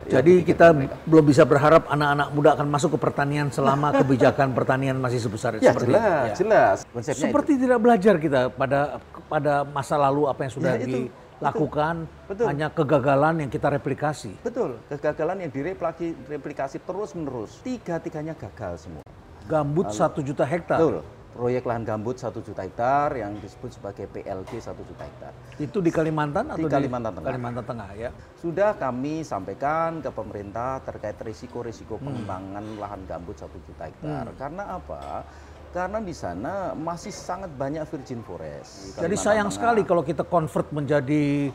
Jadi kita belum bisa berharap anak-anak muda akan masuk ke pertanian selama kebijakan pertanian masih sebesar Ya, seperti jelas, itu. Ya. jelas. Konsepnya Seperti itu. tidak belajar kita pada masa lalu apa yang sudah Ya, itu. dilakukan, Betul. hanya kegagalan yang kita replikasi. Betul, kegagalan yang direplikasi terus-menerus. Tiga-tiganya gagal semua. Gambut 1 juta hektar. Betul. Proyek lahan gambut 1 juta hektar yang disebut sebagai PLG 1 juta hektar. Itu di Kalimantan atau Di Kalimantan Tengah. Kalimantan Tengah ya. Sudah kami sampaikan ke pemerintah terkait risiko-risiko pengembangan lahan gambut 1 juta hektar. Karena apa? Karena di sana masih sangat banyak virgin forest. Jadi sayang sekali kalau kita convert menjadi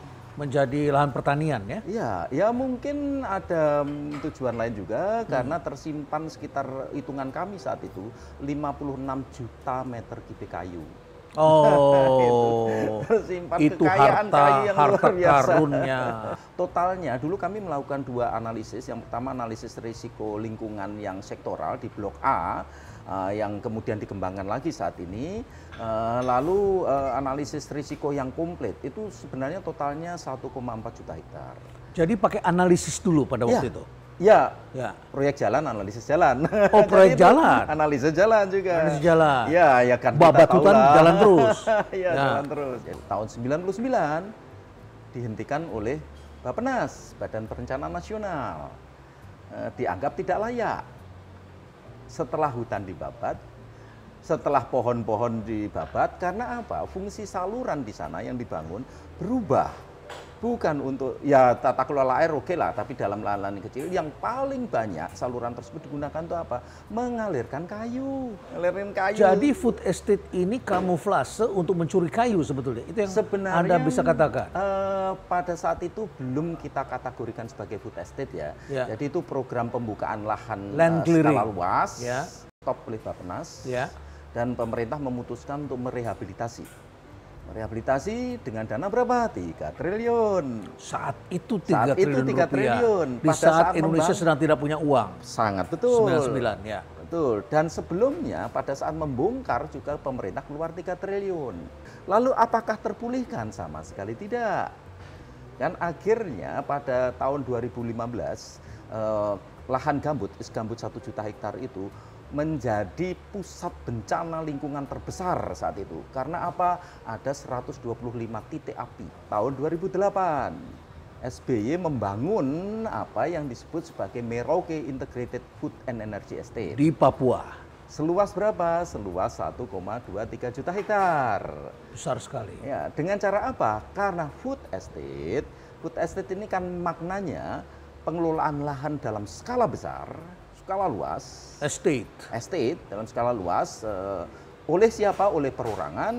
lahan pertanian ya. Iya, ya mungkin ada tujuan lain juga karena tersimpan sekitar hitungan kami saat itu 56 juta meter kubik kayu. Oh, Tersimpan itu kekayaan kayu yang harta luar biasa. karunnya. Totalnya dulu kami melakukan 2 analisis. Yang pertama analisis risiko lingkungan yang sektoral di Blok A yang kemudian dikembangkan lagi saat ini. Lalu analisis risiko yang komplit itu sebenarnya totalnya 1,4 juta hektar. Jadi pakai analisis dulu pada waktu itu. Ya, Ya. proyek jalan, analisis jalan. Oh, proyek Jadi itu jalan. Analisis jalan juga. Analisis jalan. Ya, ya kan. Babat kita tahu hutan lah. jalan terus. Ya, Ya. jalan terus. Ya, tahun 99 dihentikan oleh Bappenas, Badan Perencanaan Nasional. Dianggap tidak layak. Setelah hutan dibabat, setelah pohon-pohon dibabat, karena apa? Fungsi saluran di sana yang dibangun berubah. Bukan untuk, ya tata kelola air oke lah, tapi dalam lahan-lahan kecil yang paling banyak saluran tersebut digunakan untuk apa? Mengalirkan kayu. Mengalirkan kayu. Jadi food estate ini kamuflase untuk mencuri kayu sebetulnya. Itu yang Sebenarnya Anda bisa katakan. pada saat itu belum kita kategorikan sebagai food estate ya. Ya. Jadi itu program pembukaan lahan Land clearing. skala luas, Ya. stop oleh Bappenas, Ya. dan pemerintah memutuskan untuk merehabilitasi. Merehabilitasi dengan dana berapa? 3 triliun. Saat itu 3 Saat itu triliun 3 rupiah. triliun. Di Pada saat saat Indonesia sedang tidak punya uang. Sangat betul. 99 ya. Betul. Dan sebelumnya pada saat membongkar juga pemerintah keluar 3 triliun. Lalu apakah terpulihkan? Sama sekali tidak. Dan akhirnya pada tahun 2015 lahan gambut 1 juta hektar itu menjadi pusat bencana lingkungan terbesar saat itu. Karena apa? Ada 125 titik api. Tahun 2008 SBY membangun apa yang disebut sebagai Merauke Integrated Food and Energy Estate. Di Papua. Seluas berapa? Seluas 1,23 juta hektar. Besar sekali. Ya, dengan cara apa? Karena food estate ini kan maknanya pengelolaan lahan dalam skala besar, skala luas, estate dalam skala luas oleh siapa? Oleh perorangan,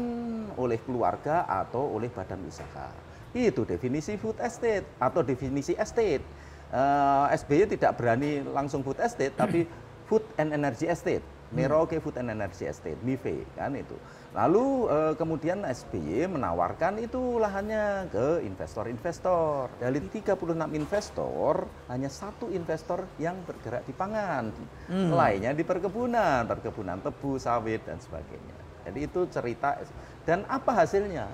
oleh keluarga, atau oleh badan usaha. Itu definisi food estate atau definisi estate. SBY tidak berani langsung food estate, tapi food and energy estate. Merauke Food and Energy Estate, MIFE, kan itu. Lalu kemudian SBY menawarkan itu lahannya ke investor-investor. Dari 36 investor, hanya 1 investor yang bergerak di pangan. Lainnya di perkebunan tebu, sawit, dan sebagainya. Jadi itu cerita. Dan apa hasilnya?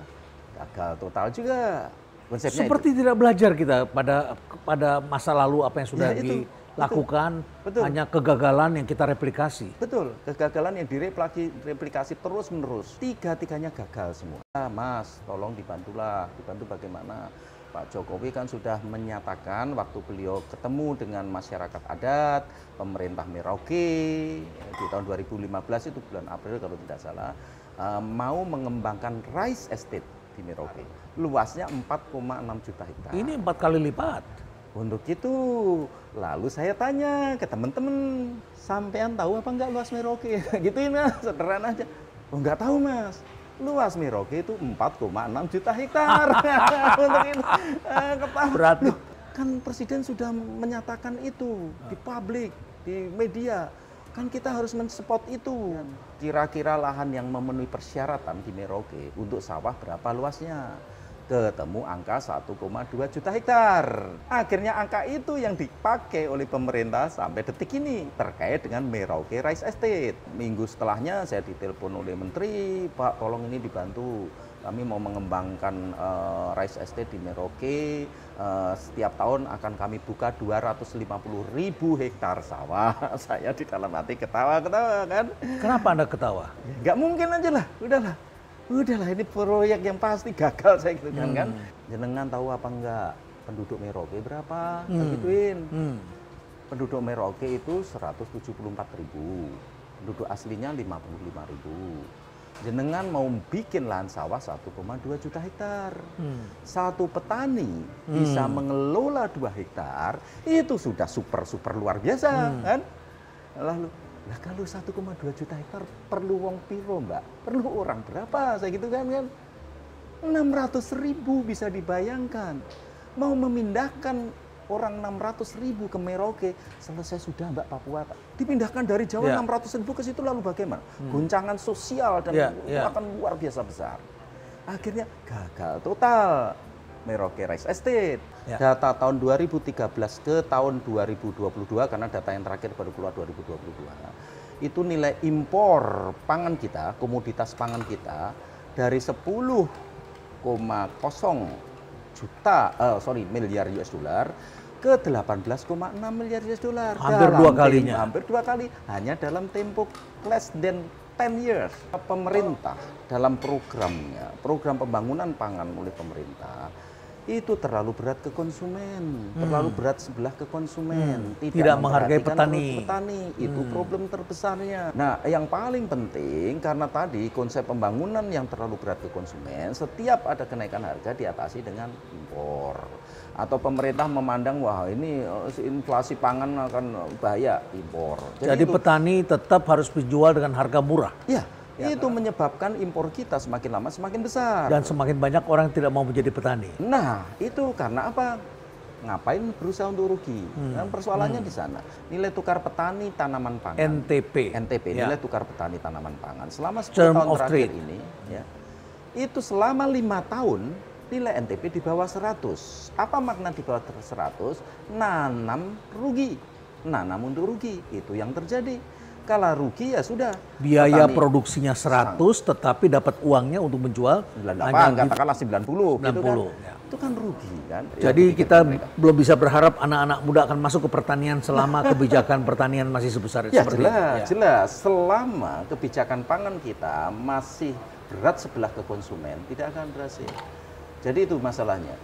Gagal total juga. Konsepnya Seperti tidak belajar kita pada masa lalu apa yang sudah Ya, itu. dilakukan, Betul. hanya kegagalan yang kita replikasi. Betul, kegagalan yang direplikasi terus-menerus. Tiga-tiganya gagal semua. Mas, tolong dibantulah. Dibantu bagaimana? Pak Jokowi kan sudah menyatakan waktu beliau ketemu dengan masyarakat adat, pemerintah Merauke, di tahun 2015 itu bulan April kalau tidak salah, mau mengembangkan rice estate di Merauke. Luasnya 4,6 juta hektar. Ini 4 kali lipat. Untuk itu, lalu saya tanya ke teman-teman, sampean tahu apa enggak luas Merauke? Gituin mas, sederhana aja. Oh enggak tahu mas, luas Merauke itu 4,6 juta hektar. Untuk itu, ketahuan. Berarti Loh, kan Presiden sudah menyatakan itu di publik, di media. Kan kita harus men-support itu. Kira-kira lahan yang memenuhi persyaratan di Merauke untuk sawah berapa luasnya? Ketemu angka 1,2 juta hektar. Akhirnya angka itu yang dipakai oleh pemerintah sampai detik ini terkait dengan Merauke Rice Estate. Minggu setelahnya saya ditelepon oleh Menteri, Pak tolong ini dibantu. Kami mau mengembangkan rice estate di Merauke. Setiap tahun akan kami buka 250.000 hektar sawah. Saya di dalam hati ketawa-ketawa kan. Kenapa Anda ketawa? Nggak mungkin aja lah, udahlah ini proyek yang pasti gagal saya gitu kan. Jenengan tahu apa enggak penduduk Merauke berapa? Gituin. Penduduk Merauke itu 174.000. Penduduk aslinya 55.000. Jenengan mau bikin lahan sawah 1,2 juta hektar. Satu petani bisa mengelola 2 hektar, itu sudah super luar biasa kan. Lalu, kalau 1,2 juta hektar perlu wong piro mbak? Perlu orang berapa? Saya gitu kan. 600.000 bisa dibayangkan. Mau memindahkan orang 600.000 ke Merauke, selesai sudah Mbak Papua. Dipindahkan dari Jawa 600.000 ke situ lalu bagaimana? Guncangan sosial dan akan luar biasa besar. Akhirnya gagal total Merauke Rice Estate. Data tahun 2013 ke tahun 2022, karena data yang terakhir baru keluar 2022. Itu nilai impor pangan kita, komoditas pangan kita, dari 10,0 miliar US dollar ke 18,6 miliar US dollar. Hampir 2 kalinya. Hampir 2 kali hanya dalam tempo less than 10 years. Pemerintah dalam programnya, program pembangunan pangan oleh pemerintah, itu terlalu berat ke konsumen, terlalu berat sebelah ke konsumen, tidak menghargai petani. Itu problem terbesarnya. Nah, yang paling penting karena tadi konsep pembangunan yang terlalu berat ke konsumen, setiap ada kenaikan harga diatasi dengan impor. Atau pemerintah memandang wah ini inflasi pangan akan bahaya, impor. Jadi petani tetap harus dijual dengan harga murah. Iya. Itu menyebabkan impor kita semakin lama semakin besar. Dan semakin banyak orang yang tidak mau menjadi petani. Nah, itu karena apa? Ngapain berusaha untuk rugi? Dan persoalannya di sana. Nilai tukar petani tanaman pangan. NTP. Nilai tukar petani tanaman pangan. Selama 10 tahun terakhir ini, itu selama 5 tahun, nilai NTP di bawah 100. Apa makna di bawah 100? Nanam rugi. Nanam untuk rugi. Itu yang terjadi. Kalau rugi ya sudah. Biaya produksinya 100 tetapi dapat uangnya untuk menjual 98, katakanlah 90 gitu kan. Itu kan rugi kan. Jadi kita belum bisa berharap anak-anak muda akan masuk ke pertanian selama kebijakan pertanian masih sebesar seperti itu. Jelas. Selama kebijakan pangan kita masih berat sebelah ke konsumen, tidak akan berhasil. Jadi itu masalahnya.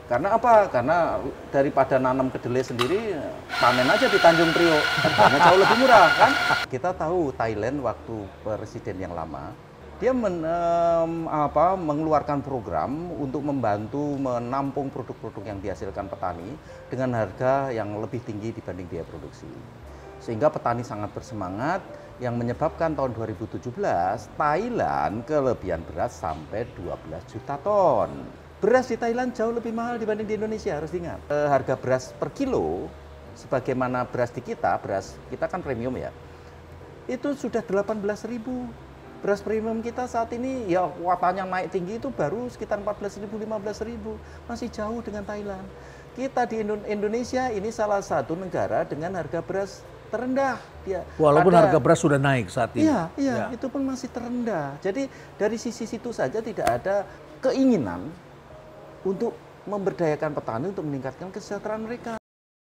Karena apa? Karena daripada nanam kedelai sendiri, panen aja di Tanjung Priok, harganya jauh lebih murah kan? Kita tahu Thailand waktu presiden yang lama, dia mengeluarkan program untuk membantu menampung produk-produk yang dihasilkan petani dengan harga yang lebih tinggi dibanding biaya produksi. Sehingga petani sangat bersemangat, yang menyebabkan tahun 2017 Thailand kelebihan beras sampai 12 juta ton. Beras di Thailand jauh lebih mahal dibanding di Indonesia, harus diingat. Harga beras per kilo, sebagaimana beras di kita, beras kita kan premium ya, itu sudah 18.000. Beras premium kita saat ini ya kuotanya naik tinggi itu baru sekitar 14.000, 15.000. Masih jauh dengan Thailand. Kita di Indonesia ini salah satu negara dengan harga beras terendah. Walaupun harga beras sudah naik saat ini. Iya, itu pun masih terendah. Jadi dari sisi situ saja tidak ada keinginan untuk memberdayakan petani untuk meningkatkan kesejahteraan mereka.